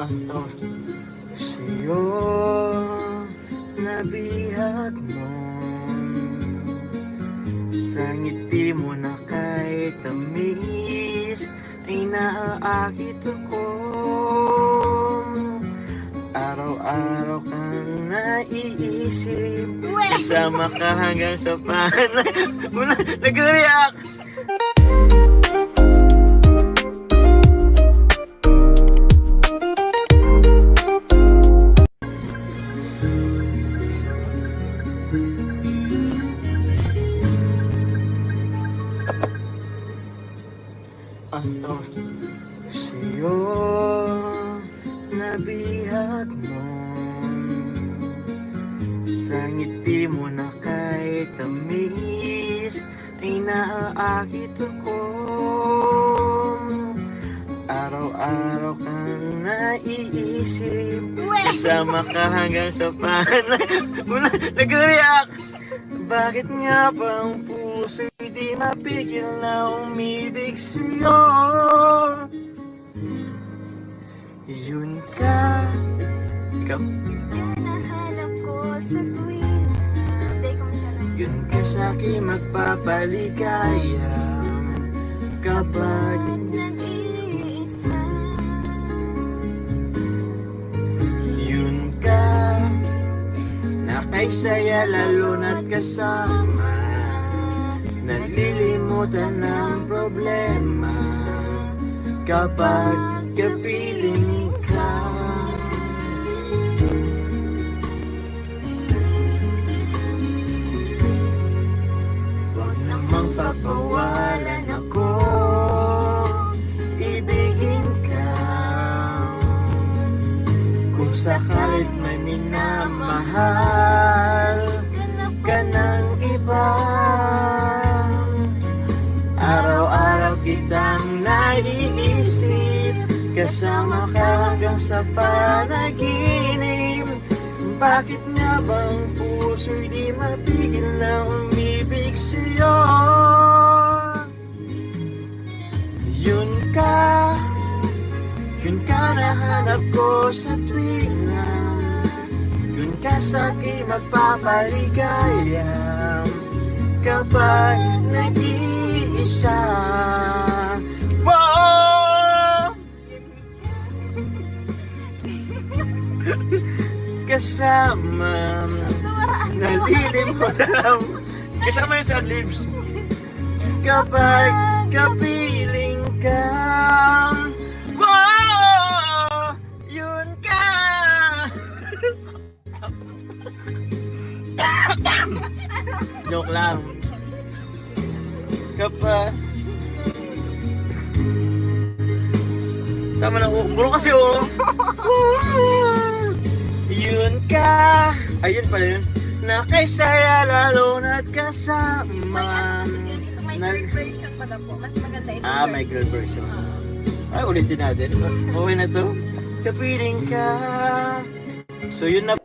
Ano sa'yo nabihag mo, sa ngiti mo na kahit tamis ay naaakit ako. Araw-araw kang naiisip, kasama ka hanggang sa panay. Wala, nag-react. Ano sa'yo nabihag mo, sa ngiti mo na kahit tamis ay naaakit ako. Araw-araw kang naiisip, kasama ka hanggang sa panay. Wala, nag-react. Bakit nga ba ang puso'y di mapigil na umibig sa'yo? Yun ka. Ikaw? Hinahanap ko sa tuwing Yun ka sa'kin magpapaligaya kapag nag-iisa. yun ka, nakaisaya lalo na't kasama, nalilimutan ng problema kapag kapiling ka. Huwag namang papawalan ako, ibigin ka. Kung sakalit may minamahal ka ng iba, araw-araw kitang naiisip, kasama ka hanggang sa panaginip. Bakit nga bang puso'y di mapigil na umibig sa'yo? Yun ka nahanap ko sa tuwina, yun ka sa'kin magpapaligaya kapag nag-iisa. Wow! Kasama, nalilimutan, kasama yung sa lips, kapag kapiling ka. Wow! Yun ka! Joke lang. Kapag tama na, bro kasi oh. Yun ka, ayun pala yun, nakaisaya lalo na't kasama. May girl version pala po. Mas maganda ito. May girl version. Ay, ulitin natin. Okay na to. Kapiling ka. So yun na.